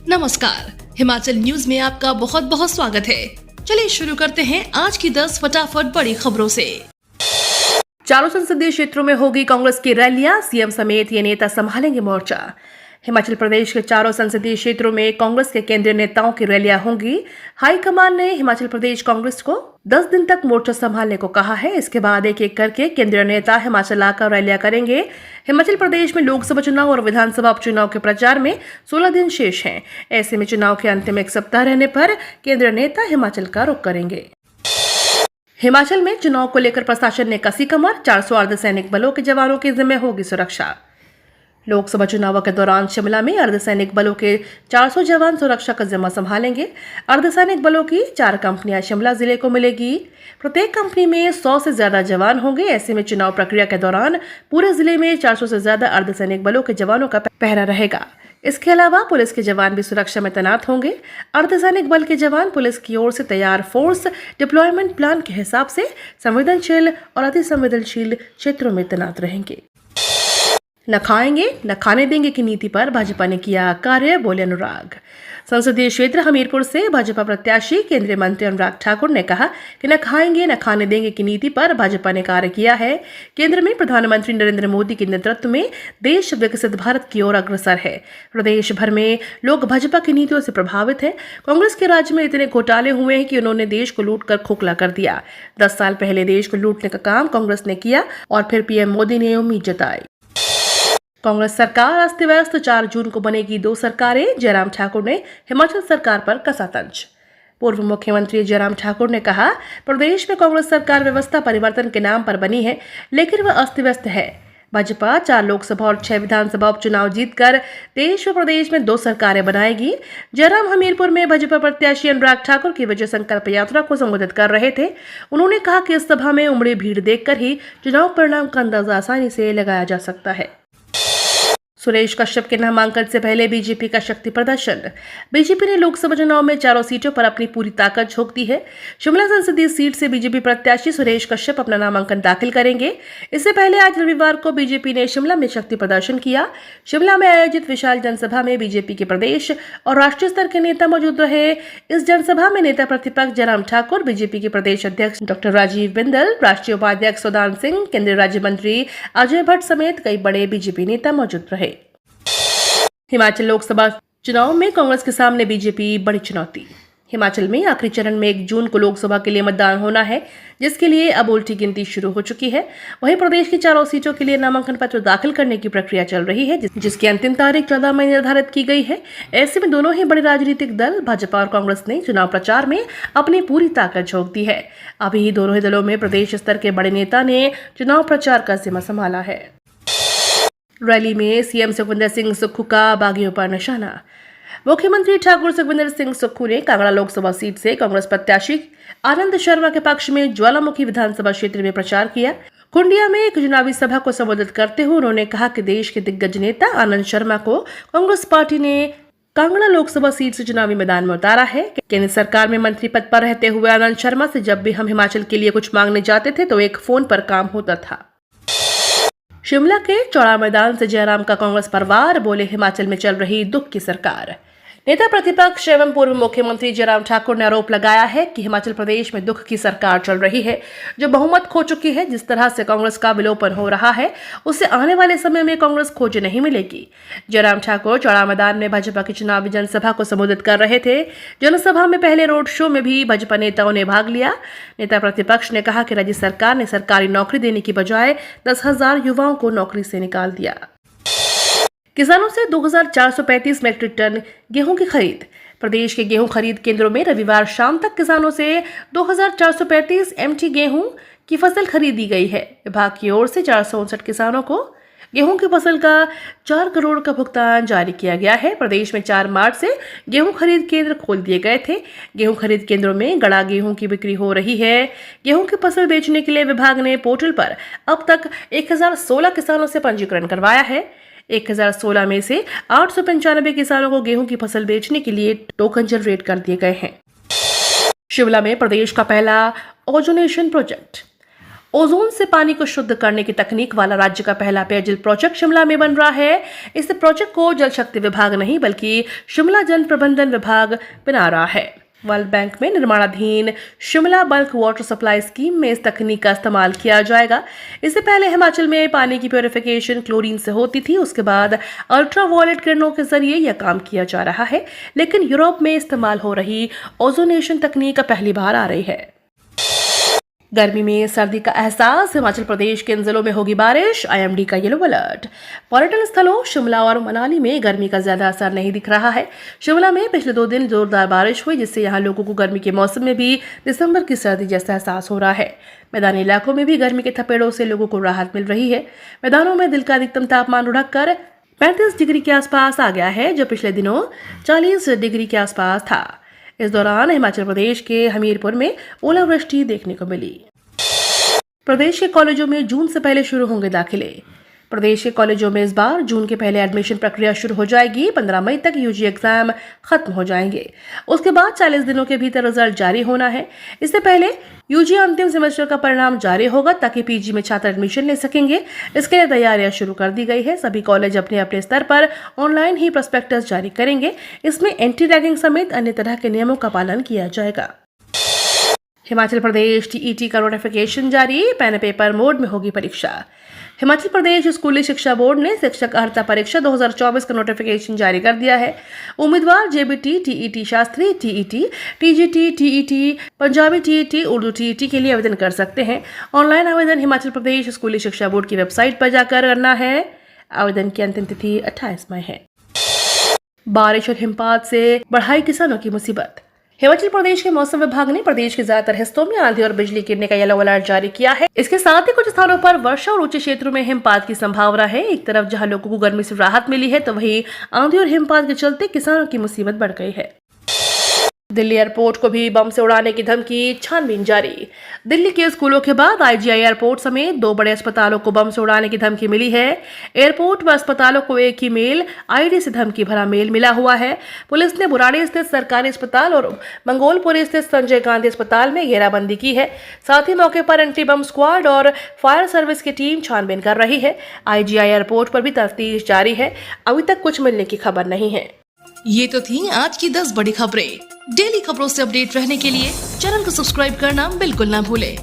नमस्कार, हिमाचल न्यूज में आपका बहुत बहुत स्वागत है। चलिए शुरू करते हैं आज की 10 फटाफट बड़ी खबरों से। चारों संसदीय क्षेत्रों में होगी कांग्रेस की रैलियां, सीएम समेत ये नेता संभालेंगे मोर्चा। हिमाचल प्रदेश के चारों संसदीय क्षेत्रों में कांग्रेस के केंद्रीय नेताओं की रैलियां होंगी। हाईकमान ने हिमाचल प्रदेश कांग्रेस को 10 दिन तक मोर्चा संभालने को कहा है। इसके बाद एक एक करके केंद्रीय नेता हिमाचल आकर रैलियां करेंगे। हिमाचल प्रदेश में लोकसभा चुनाव और विधानसभा उपचुनाव के प्रचार में 16 दिन शेष हैं। ऐसे में चुनाव के अंतिम एक सप्ताह रहने पर केंद्रीय नेता हिमाचल का रुख करेंगे। हिमाचल में चुनाव को लेकर प्रशासन ने कसी कमर, 400 अर्धसैनिक बलों के जवानों की जिम्मे होगी सुरक्षा। लोकसभा चुनाव के दौरान शिमला में अर्धसैनिक बलों के 400 जवान सुरक्षा का जिम्मा संभालेंगे। अर्धसैनिक बलों की 4 कंपनियां शिमला जिले को मिलेगी। प्रत्येक कंपनी में 100 से ज्यादा जवान होंगे। ऐसे में चुनाव प्रक्रिया के दौरान पूरे जिले में 400 से ज्यादा अर्धसैनिक बलों के जवानों का पहरा रहेगा। इसके अलावा पुलिस के जवान भी सुरक्षा में तैनात होंगे। अर्धसैनिक बल के जवान पुलिस की ओर से तैयार फोर्स डिप्लॉयमेंट प्लान के हिसाब से संवेदनशील और अति संवेदनशील क्षेत्रों में तैनात रहेंगे। न खाएंगे न खाने देंगे की नीति पर भाजपा ने किया कार्य, बोले अनुराग। संसदीय क्षेत्र हमीरपुर से भाजपा प्रत्याशी केंद्रीय मंत्री अनुराग ठाकुर ने कहा कि न खाएंगे न खाने देंगे की नीति पर भाजपा ने कार्य किया है। केंद्र में प्रधानमंत्री नरेंद्र मोदी के नेतृत्व में देश विकसित भारत की ओर अग्रसर है। प्रदेश भर में लोग भाजपा की नीतियों से प्रभावित हैं। कांग्रेस के राज्य में इतने घोटाले हुए हैं कि उन्होंने देश को लूट कर खोखला कर दिया। 10 साल पहले देश को लूटने का काम कांग्रेस ने किया और फिर पीएम मोदी ने उम्मीद जताई। कांग्रेस सरकार अस्त व्यस्त, 4 जून को बनेगी 2 सरकारें, जयराम ठाकुर ने हिमाचल सरकार पर कसा तंज। पूर्व मुख्यमंत्री जयराम ठाकुर ने कहा, प्रदेश में कांग्रेस सरकार व्यवस्था परिवर्तन के नाम पर बनी है, लेकिन वह अस्त व्यस्त है। भाजपा 4 लोकसभा और 6 विधानसभा उपचुनाव जीतकर देश व प्रदेश में 2 सरकारें बनाएगी। जयराम हमीरपुर में भाजपा प्रत्याशी अनुराग ठाकुर की विजय संकल्प यात्रा को संबोधित कर रहे थे। उन्होंने कहा कि इस सभा में उमड़ी भीड़ देखकर ही चुनाव परिणाम का अंदाजा आसानी से लगाया जा सकता है। सुरेश कश्यप के नामांकन से पहले बीजेपी का शक्ति प्रदर्शन। बीजेपी ने लोकसभा चुनाव में चारों सीटों पर अपनी पूरी ताकत झोंक दी है। शिमला संसदीय सीट से बीजेपी प्रत्याशी सुरेश कश्यप अपना नामांकन दाखिल करेंगे। इससे पहले आज रविवार को बीजेपी ने शिमला में शक्ति प्रदर्शन किया। शिमला में आयोजित विशाल जनसभा में बीजेपी के प्रदेश और राष्ट्रीय स्तर के नेता मौजूद रहे। इस जनसभा में नेता प्रतिपक्ष जयराम ठाकुर, बीजेपी के प्रदेश अध्यक्ष डॉक्टर राजीव बिंदल, राष्ट्रीय उपाध्यक्ष सुदान सिंह, केंद्रीय राज्य मंत्री अजय भट्ट समेत कई बड़े बीजेपी नेता मौजूद रहे। हिमाचल लोकसभा चुनाव में कांग्रेस के सामने बीजेपी बड़ी चुनौती। हिमाचल में आखिरी चरण में 1 जून को लोकसभा के लिए मतदान होना है, जिसके लिए अब उल्टी गिनती शुरू हो चुकी है। वहीं प्रदेश की चारों सीटों के लिए नामांकन पत्र दाखिल करने की प्रक्रिया चल रही है, जिसकी अंतिम तारीख 14 मई निर्धारित की गई है। ऐसे में दोनों ही बड़े राजनीतिक दल भाजपा और कांग्रेस ने चुनाव प्रचार में अपनी पूरी ताकत झोंक दी है। अभी दोनों ही दलों में प्रदेश स्तर के बड़े नेता ने चुनाव प्रचार का जिम्मा संभाला है। रैली में सीएम सुखविंदर सिंह सुक्खू का बागियों पर निशाना। मुख्यमंत्री ठाकुर सुखविंदर सिंह सुक्खू ने कांगड़ा लोकसभा सीट से कांग्रेस प्रत्याशी आनंद शर्मा के पक्ष में ज्वालामुखी विधानसभा क्षेत्र में प्रचार किया। कुंडिया में एक चुनावी सभा को संबोधित करते हुए उन्होंने कहा कि देश के दिग्गज नेता आनंद शर्मा को कांग्रेस पार्टी ने कांगड़ा लोकसभा सीट से चुनावी मैदान में उतारा है। केंद्र सरकार में मंत्री पद पर रहते हुए आनंद शर्मा से जब भी हम हिमाचल के लिए कुछ मांगने जाते थे तो एक फोन पर काम होता था। शिमला के चौड़ा मैदान से जयराम का कांग्रेस परिवार, बोले हिमाचल में चल रही दुख की सरकार। नेता प्रतिपक्ष एवं पूर्व मुख्यमंत्री जयराम ठाकुर ने आरोप लगाया है कि हिमाचल प्रदेश में दुख की सरकार चल रही है, जो बहुमत खो चुकी है। जिस तरह से कांग्रेस का विलोपन हो रहा है, उससे आने वाले समय में कांग्रेस खोज नहीं मिलेगी। जयराम ठाकुर चौड़ा मैदान में भाजपा की चुनावी जनसभा को संबोधित कर रहे थे। जनसभा में पहले रोड शो में भी भाजपा नेताओं ने भाग लिया। नेता प्रतिपक्ष ने कहा कि राज्य सरकार ने सरकारी नौकरी देने की बजाय 10,000 युवाओं को नौकरी से निकाल दिया। किसानों से 2,435 मैट्रिक टन गेहूं की खरीद। प्रदेश के गेहूं खरीद केंद्रों में रविवार शाम तक किसानों से 2,435 MT गेहूं की फसल खरीदी गई है। विभाग की ओर से 459 किसानों को गेहूं की फसल का 4 करोड़ का भुगतान जारी किया गया है। प्रदेश में 4 मार्च से गेहूं खरीद केंद्र खोल दिए गए थे। गेहूं खरीद केंद्रों में गड़ा गेहूं की बिक्री हो रही है। गेहूं की फसल बेचने के लिए विभाग ने पोर्टल पर अब तक 1016 किसानों से पंजीकरण करवाया है। 1016 में से 895 किसानों को गेहूं की फसल बेचने के लिए टोकन जनरेट कर दिए गए हैं। शिमला में प्रदेश का पहला ओजोनेशन प्रोजेक्ट। ओजोन से पानी को शुद्ध करने की तकनीक वाला राज्य का पहला पेयजल प्रोजेक्ट शिमला में बन रहा है। इस प्रोजेक्ट को जल शक्ति विभाग नहीं बल्कि शिमला जल प्रबंधन विभाग बना रहा है। वर्ल्ड बैंक में निर्माणाधीन Shimla bulk water supply scheme में इस तकनीक का इस्तेमाल किया जाएगा। इससे पहले हिमाचल में पानी की प्योरिफिकेशन क्लोरीन से होती थी, उसके बाद अल्ट्रावायलेट किरणों के जरिए यह काम किया जा रहा है, लेकिन यूरोप में इस्तेमाल हो रही ओजोनेशन तकनीक पहली बार आ रही है। गर्मी में सर्दी का एहसास, हिमाचल प्रदेश के इन जिलों में होगी बारिश, आईएमडी का येलो अलर्ट। पर्यटन स्थलों शिमला और मनाली में गर्मी का ज्यादा असर नहीं दिख रहा है। शिमला में पिछले 2 दिन जोरदार बारिश हुई, जिससे यहां लोगों को गर्मी के मौसम में भी दिसंबर की सर्दी जैसा एहसास हो रहा है। मैदानी इलाकों में भी गर्मी के थपेड़ों से लोगों को राहत मिल रही है। मैदानों में दिन का अधिकतम तापमान लुढ़ककर 35 डिग्री के आसपास आ गया है, जो पिछले दिनों 40 डिग्री के आसपास था। इस दौरान हिमाचल प्रदेश के हमीरपुर में ओलावृष्टि देखने को मिली। प्रदेश के कॉलेजों में जून से पहले शुरू होंगे दाखिले। प्रदेश के कॉलेजों में इस बार जून के पहले एडमिशन प्रक्रिया शुरू हो जाएगी। 15 मई तक यूजी एग्जाम खत्म हो जाएंगे। उसके बाद 40 दिनों के भीतर रिजल्ट जारी होना है। इससे पहले यूजी अंतिम सेमेस्टर का परिणाम जारी होगा, ताकि पीजी में छात्र एडमिशन ले सकेंगे। इसके लिए तैयारियां शुरू कर दी गई है। सभी कॉलेज अपने अपने स्तर पर ऑनलाइन ही प्रोस्पेक्टस जारी करेंगे। इसमें एंटी रैगिंग समेत अन्य तरह के नियमों का पालन किया जाएगा। हिमाचल प्रदेश टीईटी का नोटिफिकेशन जारी, पेन पेपर मोड में होगी परीक्षा। हिमाचल प्रदेश स्कूली शिक्षा बोर्ड ने शिक्षक अर्हता परीक्षा 2024 का नोटिफिकेशन जारी कर दिया है। उम्मीदवार JBT, TET Shastri, TET, TGT, TET, Punjabi TET, Urdu TET के लिए आवेदन कर सकते हैं। ऑनलाइन आवेदन हिमाचल प्रदेश स्कूली शिक्षा बोर्ड की वेबसाइट पर जाकर करना है। आवेदन की अंतिम तिथि 28 मई है। बारिश और हिमपात से बढ़ाई किसानों की मुसीबत। हिमाचल प्रदेश के मौसम विभाग ने प्रदेश के ज्यादातर हिस्सों में आंधी और बिजली गिरने का येलो अलर्ट जारी किया है। इसके साथ ही कुछ स्थानों पर वर्षा और ऊंचे क्षेत्रों में हिमपात की संभावना है। एक तरफ जहां लोगों को गर्मी से राहत मिली है, तो वहीं आंधी और हिमपात के चलते किसानों की मुसीबत बढ़ गई है। दिल्ली एयरपोर्ट को भी बम से उड़ाने की धमकी, छानबीन जारी। दिल्ली के स्कूलों के बाद आईजीआई एयरपोर्ट समेत 2 बड़े अस्पतालों को बम से उड़ाने की धमकी मिली है। एयरपोर्ट व अस्पतालों को एक ही मेल आईडी से धमकी भरा मेल मिला हुआ है। पुलिस ने बुराड़ी स्थित सरकारी अस्पताल और मंगोलपुरी स्थित संजय गांधी अस्पताल में घेराबंदी की है। साथ ही मौके पर एंटी बम स्क्वाड और फायर सर्विस की टीम छानबीन कर रही है। आईजीआई एयरपोर्ट पर भी तफ्तीश जारी है। अभी तक कुछ मिलने की खबर नहीं है। ये तो थी आज की 10 बड़ी खबरें। डेली खबरों से अपडेट रहने के लिए चैनल को सब्सक्राइब करना बिल्कुल ना भूलें।